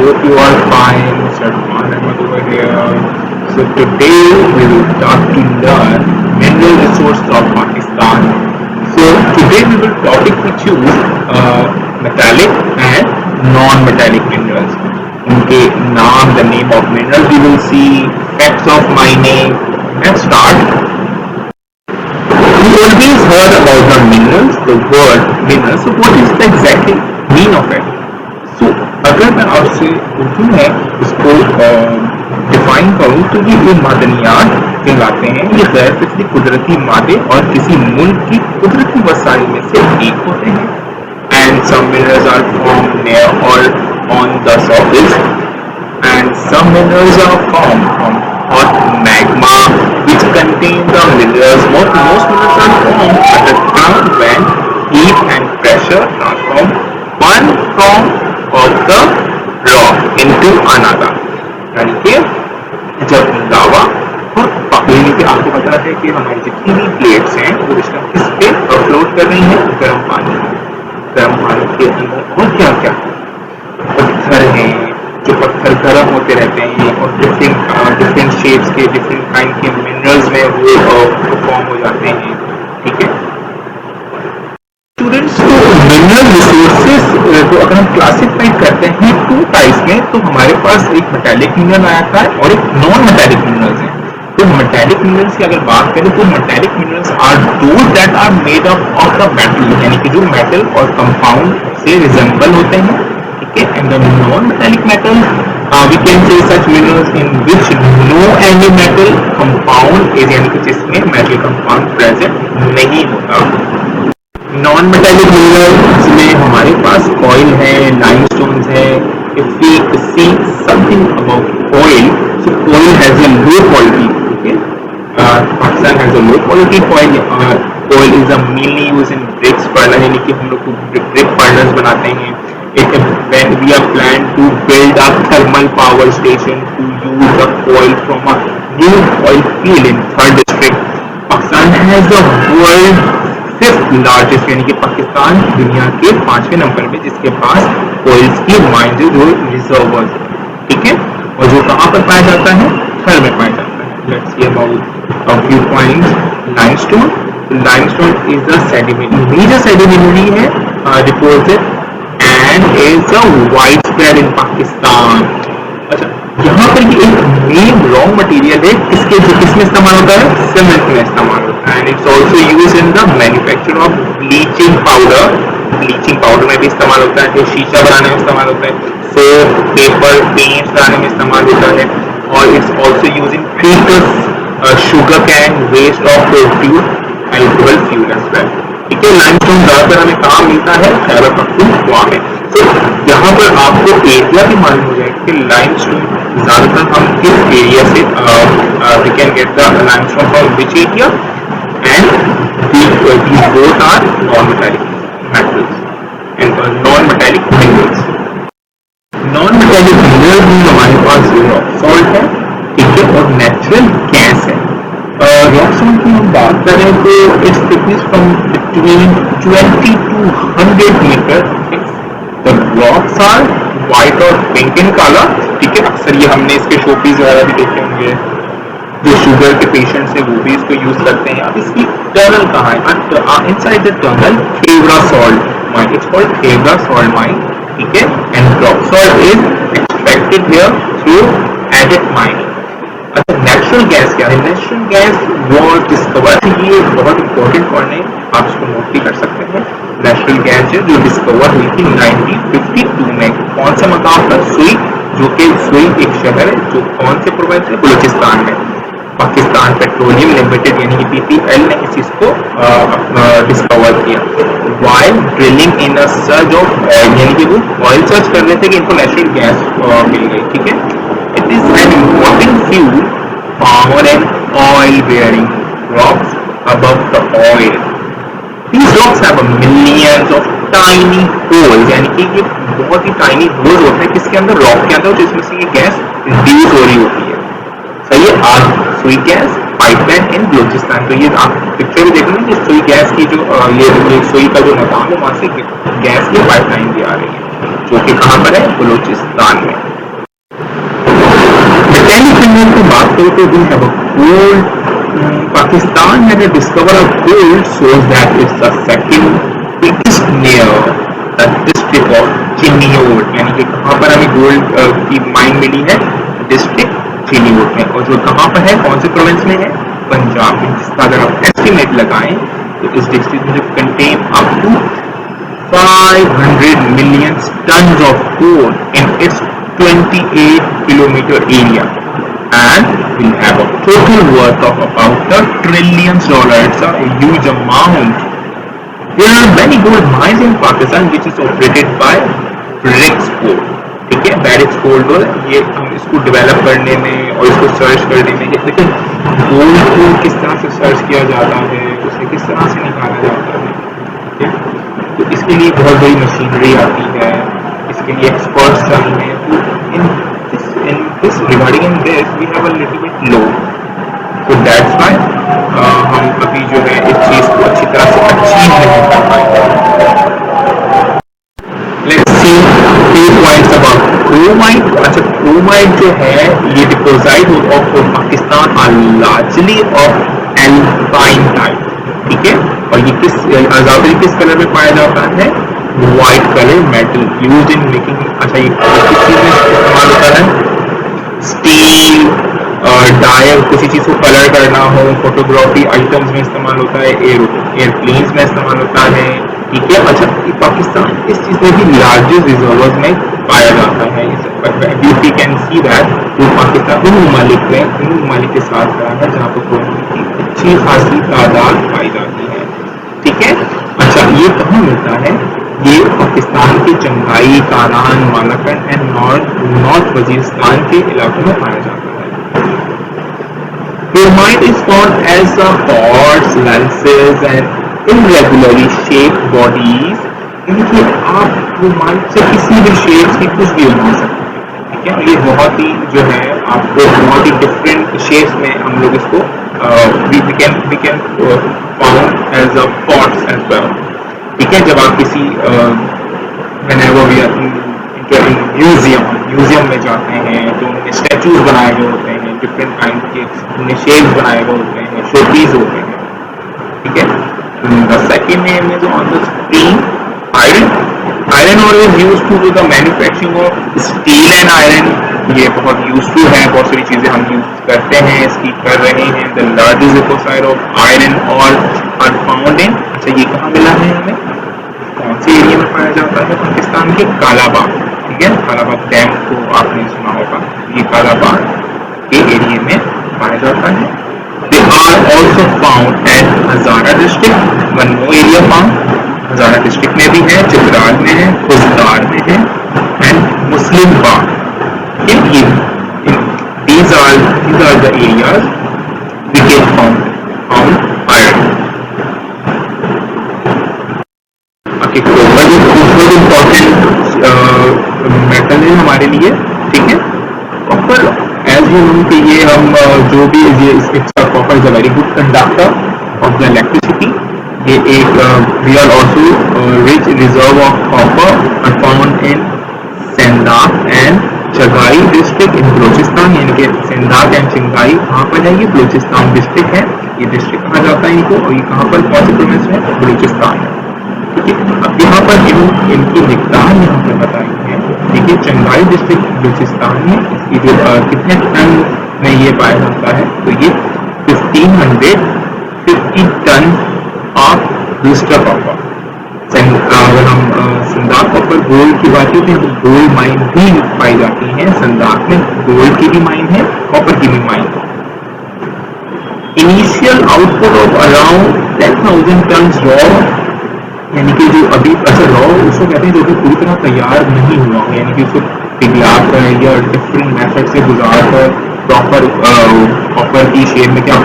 hope you are fine. Salman Ahmed over here. So today we will start to learn mineral resources of Pakistan. So today we will topic to choose metallic and non-metallic minerals. उनके नाम, the name of minerals we will see, facts of mining. Let's start. We always heard about the minerals, the word minerals. So what is the exactly mean of it? So अगर मैं आपसे उर्दू में इसको define करूँ तो ये मादनियात कहलाते हैं। ये गैर फितरी कुदरती मादे और किसी मुल्क की कुदरती वसाइल में से एक होते हैं। And some minerals are formed near or on the surface, and some minerals are formed from hot magma which contain the minerals. Most minerals are formed underground when heat and pressure transform one form of the rock into another. यानी कि जब लावा और यानी कि आपको पता है कि हमारी जितनी भी प्लेट्स हैं वो इस टाइम किस पे फ्लोट कर रही हैं? गर्म पानी के अंदर। और क्या क्या पत्थर हैं, जो पत्थर गर्म होते रहते हैं और डिफरेंट शेप्स के, डिफरेंट काइंड के मिनरल्स में वो फॉर्म हो जाते हैं। ठीक है स्टूडेंट्स, तो मिनरल रिसोर्सेज को अगर हम क्लासिफाई करते हैं टू टाइप्स में, तो हमारे पास एक मेटालिक मिनरल आता है और एक नॉन मेटालिक मिनरल्स है। तो मेटालिक मिनरल्स की अगर बात करें तो metallic minerals are those that are made up of the metal, यानी कि जो मेटल और कंपाउंड से रिजेंबल होते हैं। ठीक है, and the non metallic metal we can say such minerals in which no any metal compound is, यानी कि जिसमें मेटल कंपाउंड प्रेजेंट नहीं होता। नॉन मेटालिक मिनरल्स में हमारे पास ऑयल है, लाइमस्टोन्स है। If we see something about oil, so oil has a low quality. Pakistan has a low quality oil. Oil is mainly used in bricks furnace, यानी कि हम लोग brick furnace बनाते हैं। When we are planned to build a thermal power station to use the oil from a new oil field in 3rd district. Pakistan has the world 5th largest, यानी कि पाकिस्तान दुनिया के 5वें नंबर पे जिसके पास oils की माइंस जो reservoirs. ठीक है, और जो कहाँ पर पाया जाता है? थर में पाया जाता है। Let's see about a few points. Limestone. Limestone is the major sedimentary है deposit and is a widespread in Pakistan. अच्छा, यहाँ पर ये एक मेन रॉ मटेरियल है किसमें इस्तेमाल होता है? सीमेंट में इस्तेमाल होता है। And it's also use in the manufacture of bleaching powder. Bleaching powder में भी इस्तेमाल होता है, शीशा बनाने में इस्तेमाल होता है, सोप, पेपर, पेंट्स बनाने में इस्तेमाल होता है। और it's also use in filters, sugar cane, waste of fuel, alcohol fuel as well. ठीक है, लाइमस्टोन ज्यादातर हमें कहाँ मिलता है? खैबर पख्तूनख्वा में। तो यहाँ पर आपको एरिया भी मालूम हो जाएगा कि लाइमस्टोन ज्यादातर हम किस एरिया से we can get the limestone from which area, and these both are non-metallic metals and non-metallic minerals. Non-metallic mineral भी हमारे पास रॉक सॉल्ट है, ठीक है, और नेचुरल गैस है। रॉक सॉल्ट की हम बात करें तो its thickness from between 20 to 100 metre. The rocks are white और पिंक इन कलर। ठीक है, अक्सर ये हमने इसके शोपीस वगैरह भी देखे होंगे। जो शुगर के पेशेंट्स हैं वो भी इसको यूज करते हैं। अब इसकी टनल कहाँ है? Inside the tunnel Khewra salt mine, it's called Khewra salt mine. ठीक है, and rock salt is extracted here through adit mining. अच्छा, नेचुरल गैस क्या है? नेचुरल गैस वाज डिस्कवर्ड, ये बहुत इंपॉर्टेंट पॉइंट है, आप इसको नोट भी कर सकते हैं। नेचुरल गैस है जो डिस्कवर हुई थी 1952 में। कौन सा मकाम पर? सुई, जो कि सुई एक शहर है जो कौन से प्रोविंस है? बलूचिस्तान में। पाकिस्तान पेट्रोलियम लिमिटेड यानी कि PPL ने इस चीज को डिस्कवर किया। While drilling in a search of oil, यानी कि वो ऑयल सर्च कर रहे थे कि इनको नेचुरल गैस मिल गई। ठीक है, it is an important fuel for an oil bearing rocks above the oil. These rocks have millions of tiny holes, यानी कि ये बहुत ही टाइनी होल्स होते हैं किसके अंदर? रॉक के अंदर, जिसमें से ये गैस रिलीज हो रही होती है। सही है, आज सुई गैस पाइपलाइन इन बलूचिस्तान। तो ये आप पिक्चर भी देख रहे हैं कि सुई गैस की जो ये सुई का जो मकाम है वहां से गैस की पाइपलाइन भी आ रही है, जो कि कहाँ पर है? बलूचिस्तान में। मिनरल की बात करें तो we have a gold. Pakistan had a discover of gold shows that it's the second biggest near the district of चिन्नियोट, यानी कि कहाँ पर हमें गोल्ड की माइन मिली है, डिस्ट्रिक्ट चिन्नियोट में. और जो कहाँ पर है, कौन से प्रोविंस में है, पंजाब में. जिसका अगर आप एस्टिमेट लगाएं तो इस डिस्ट्रिक्ट में contain up to 500 million tons of gold in its 28 kilometer area and will have a total worth of about $1 trillion. It's a huge amount. There are many gold mines in Pakistan which is operated by Barrick Gold. ठीक है, Barrick Gold ये हम इसको develop करने में और इसको search करने में, लेकिन गोल्ड को किस तरह से सर्च किया जाता है, उसे किस तरह से निकाला जाता है, ठीक है, तो इसके लिए बहुत बड़ी मशीनरी आती है, इसके लिए एक्सपर्ट्स चाहिए. तो in this regarding in this we have a little bit low, so that's why हम अभी जो है इस चीज को अच्छी तरह से अचीव नहीं कर पाएंगे. Let's see few points about chromite. अच्छा, chromite जो है ये deposit of Pakistan are largely of alpine type. ठीक है, और ये ज्यादातर किस कलर में पाया जाता है, white colour metal used in making. अच्छा, ये किस चीज में इस्तेमाल होता है, स्टील, डायर, किसी चीज को कलर करना हो, फोटोग्राफी आइटम्स में इस्तेमाल होता है, एयरप्लेन्स में इस्तेमाल होता है. ठीक है. अच्छा, पाकिस्तान इस चीज में भी लार्जेस्ट रिजर्वर्स में पाया जाता है. यू कैन सी दैट जो पाकिस्तान उन ममालिक के साथ रहा है जहाँ पर क्रोमाइट की अच्छी खासी तादाद पाई जाती है. ठीक है. अच्छा, ये कहाँ मिलता है, ये पाकिस्तान के चंगाई, कारान, मालाकंड एंड नॉर्थ वजीरिस्तान के इलाकों में पाया जाता है. Chromite is found as a pods, lenses and irregularly shaped bodies. यानी आप क्रोमाइट से किसी भी शेप्स की कुछ भी बना सकते हैं. ठीक है, ये बहुत ही जो है आपको बहुत ही डिफरेंट शेप्स में हम लोग इसको we can found as a pods as well. ठीक है, जब आप किसी whenever we are in museum में जाते हैं तो उनके स्टैचूज बनाए हुए होते हैं, डिफरेंट काइंड के उनके शेप्स बनाए हुए होते हैं, शोपीस होते हैं. ठीक है. The second name is on the screen iron ore is used to do the manufacturing of steel and iron. ये बहुत यूजफुल है, बहुत सारी चीजें हम यूज करते हैं, इसकी कर रहे हैं. The largest deposit of iron और आर फाउंड इन. अच्छा, ये कहाँ मिला है हमें, कौन से एरिया में पाया जाता है, पाकिस्तान के कालाबाग. ठीक है, कालाबाग डैम को आपने सुना होगा, ये कालाबाग के एरिया में पाया जाता है. They are also found at Hazara district. One more area found Hazara district में भी है, चित्राल में है, खुजदार में है and Muslim Bagh. These are the areas we can found iron. Okay, copper is also important metal है हमारे लिए. ठीक है, कॉपर एज यू नो कि ये हम जो भी ये copper is a very good conductor of the electricity. ये एक we are also rich reserve of copper found in Saindak and Chagai district in Balochistan. यानी कि सेंदाक एंड चिंगाई कहाँ पर है, ये बलूचिस्तान डिस्ट्रिक्ट है. ये डिस्ट्रिक्ट कहा जाता है इनको, और ये कहाँ पर, कौन से प्रोविंस में, बलूचिस्तान है. ठीक है. अब यहाँ पर इनकी मिकदार यहाँ पर बताई है. ठीक है, चंगाई डिस्ट्रिक्ट बलूचिस्तान में इसकी जो कितने टन में ये पाया जाता है, तो ये 1550 टन ऑफ ब्लूस्टर कॉपर. अगर हम संदाक कॉपर गोल्ड की बात करते हैं तो गोल्ड माइन भी पाई जाती है. संदाक में गोल्ड की भी माइन है, कॉपर की भी माइन है. Initial output of around 10,000 ton raw, यानी कि जो अभी अच्छा रॉ उसको कहते हैं जो कि पूरी तरह तैयार नहीं हुआ है, यानी कि उसको पिघला कर या डिफरेंट मेथड से गुजार कर प्रॉपर कॉपर की शेप में क्या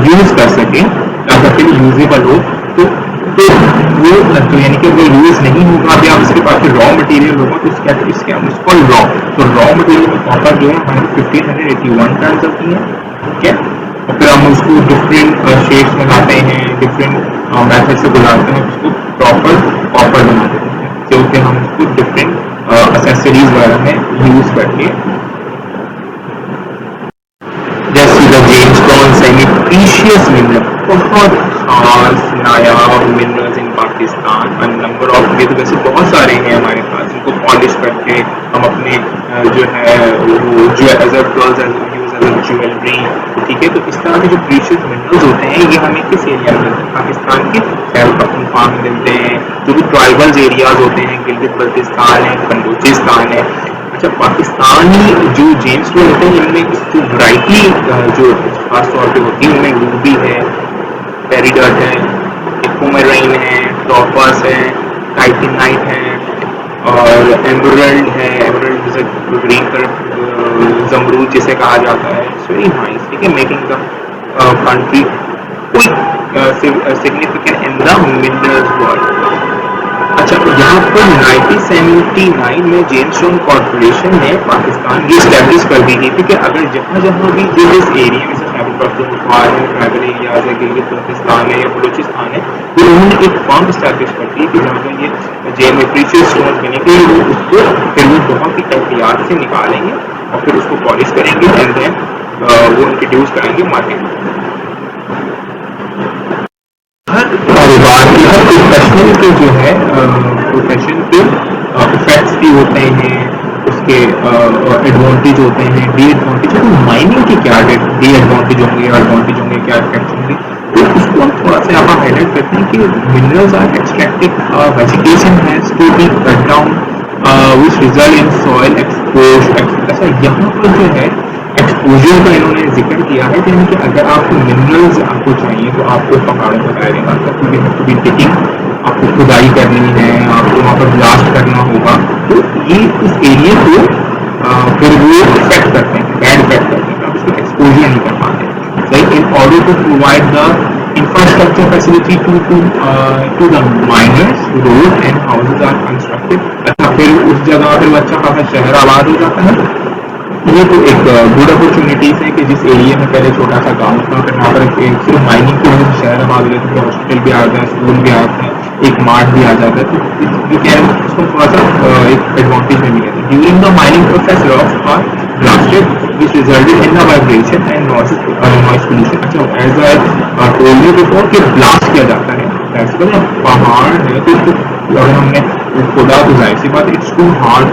यूज कर सकें ताकि यूजेबल हो. तो वो तो यानी कि वो यूज नहीं होगा. अभी आप इसके पास रॉ मटेरियल होगा तो इसके हम इसको रॉ, तो रॉ मटेरियल में कॉपर जो है हमारे 1581 टन होती है. ठीक है, और फिर हम उसको डिफरेंट शेप्स में लाते हैं, डिफरेंट मेथड से बुलाते हैं, उसको प्रॉपर कॉपर बना देते हैं, जो कि हम उसको डिफरेंट एक्सेसरीज वगैरह में यूज करके प्रीशियस मिनरल, बहुत खास नायाब minerals in Pakistan, number of में तो वैसे बहुत सारे हैं हमारे पास, जिनको पॉलिश करके हम अपने जो है वो जो as a girls use as a jewellery, ठीक है। तो इस तरह के जो प्रीशियस मिनरल्स होते हैं ये हमें किस एरिया में मिलते हैं, पाकिस्तान के खैबर पख्तूनख्वा में मिलते हैं, जो भी ट्राइबल्स एरियाज होते हैं, गिलगित बल्तिस्तान है, बलूचिस्तान है। अच्छा, पाकिस्तानी जो जेम स्टोन होते हैं इनमें जो वैरायटी जो खास तौर पे होती है उनमें रूबी है, पेरिडोट है, एक्वामरीन है, टॉपर्स है, टाइटेनाइट है और एमरल्ड है। एमरल्ड जैसे ग्रीन कलर जमरूद जिसे कहा जाता है। इट्स वेरी नाइस, ठीक है, making the country quick significant in the minerals world. अच्छा, यहाँ पर 1979 में जेमस्टोन कॉर्पोरेशन ने पाकिस्तान ये स्टैब्लिश कर दी थी कि अगर जहाँ जहाँ भी जिस एरिया में खैबर पख्तूनख्वा है, ट्राइबल एरियाज है, गिलगित बल्तिस्तान है या बलूचिस्तान है, तो उन्होंने एक फर्म स्टैब्लिश कर दी कि जहाँ पर ये जेम प्रीशियस स्टोन बनेंगे वो उसको फिर वो बहुत ही एहतियात से निकालेंगे और फिर उसको पॉलिश करेंगे एंड देन वो इंट्रोड्यूस कराएंगे मार्केट में। हर कारोबार के हर प्रोफेशनल के जो है प्रोफेशन के इफेक्ट्स भी होते हैं, उसके एडवांटेज होते हैं, डी एडवांटेज। तो माइनिंग के क्या डी एडवांटेज होंगे, एडवांटेज होंगे, क्या इफेक्ट्स होंगे, तो उसको हम थोड़ा सा यहाँ पर हाईलाइट करते हैं कि minerals are extracted, vegetation has to be cut down which result in soil expose. अच्छा, यहाँ पर जो है एक्सपोजर का इन्होंने जिक्र किया है कि अगर आपको मिनरल्स आपको चाहिए तो आपको पहाड़ों पर जाएगा, आपको भी टिकिंग, आपको खुदाई करनी है, आपको वहाँ पर ब्लास्ट करना होगा, तो ये उस एरिया को फिर वो इफेक्ट करते हैं, बैड इफेक्ट करते हैं, आप उसको एक्सपोजर नहीं कर पाते। सही, in order to provide the infrastructure facility to the miners, road and houses are constructed. अच्छा, फिर उस जगह पर अच्छा खासा शहर आबाद हो जाता है। ये तो एक गुड अपॉर्चुनिटीज है कि जिस एरिया में पहले छोटा सा गांव था, फिर वहाँ पर सिर्फ माइनिंग की वजह से शहर आबाद हो जाते हैं, हॉस्पिटल भी आ जाता है, स्कूल भी आ जाता है, एक मार्ट भी आ जाता है, तो यू कैन उसको थोड़ा सा एक एडवांटेज में भी कहते हैं। During the mining process rocks are blasted which resulted in the vibration and noise pollution। अच्छा, as I told you before कि ब्लास्ट किया जाता है, दैट्स व्हाई पहाड़ है तो अगर हमने खोदा तो जाहिर सी बात इट्स टू हार्ड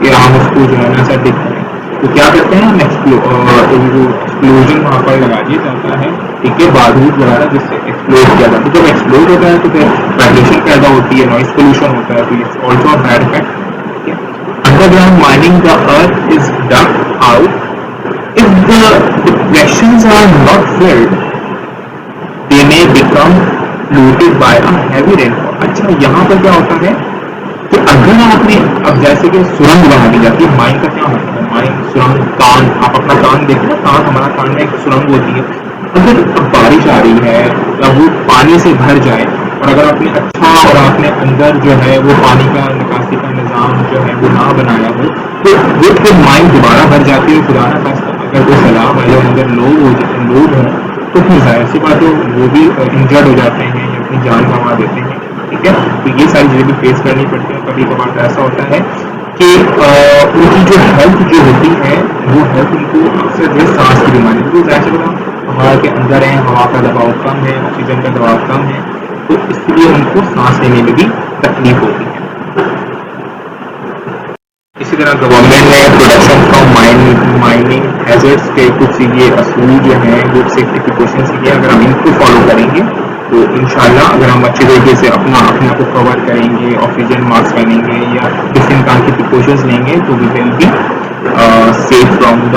कि हम उसको जो है ना ऐसा दिख करें, तो क्या करते हैं हम एक्सप्लोजन वहाँ पर लगा दिया जाता है, ठीक है, बारूद वगैरह जिससे एक्सप्लोड किया जाता है। जब एक्सप्लोड होता है तो फिर वाइब्रेशन पैदा होती है, नॉइज पोल्यूशन होता है, तो it's also a bad effect. Underground mining the earth is dug out, if the depressions are not filled they may become polluted by a heavy rainfall। अच्छा, यहाँ पर क्या होता है कि अगर आपने अब जैसे कि सुरंग बना दी जाती है, माइन का क्या मतलब है, माइन सुरंग कान, आप अपना कान देखो ना, कान हमारा कान में एक सुरंग होती है। अगर अब बारिश आ रही है या वो पानी से भर जाए और अगर आपने अच्छा और आपने अंदर जो है वो पानी का निकासी का निज़ाम जो है वो ना बनाया हो तो वो फिर माइन दोबारा भर जाती है। खुदा ना खास्ता अगर कोई सैलाब वाले अंदर लोग हों तो फिर जाहिर सी बात है वो भी इंजर्ड हो जाते हैं या अपनी जान गंवा देते हैं, ठीक है। तो ये सारी चीज़ें भी फेस करनी पड़ती हैं। कभी कभार ऐसा होता है कि उनकी जो हेल्थ जो होती है वो हेल्थ उनको अक्सर जो है सांस की बीमारी, तो जाहिर सी बात हवा के अंदर है, हवा का दबाव कम है, ऑक्सीजन का दबाव कम है, तो इसलिए उनको सांस लेने में भी तकलीफ होती है। इसी तरह गवर्नमेंट ने प्रोडक्शन फ्रॉम माइनिंग हैजर्ड्स के कुछ ये असूल जो हैं वो सेफ्टी प्रिकॉशंस के, अगर हम इनको फॉलो करेंगे तो इंशाल्लाह अगर हम अच्छे तरीके से अपने आप को कवर करेंगे, ऑक्सीजन मास्क पहनेंगे या किसी प्रकार की प्रिकॉशंस लेंगे तो we will be safe from the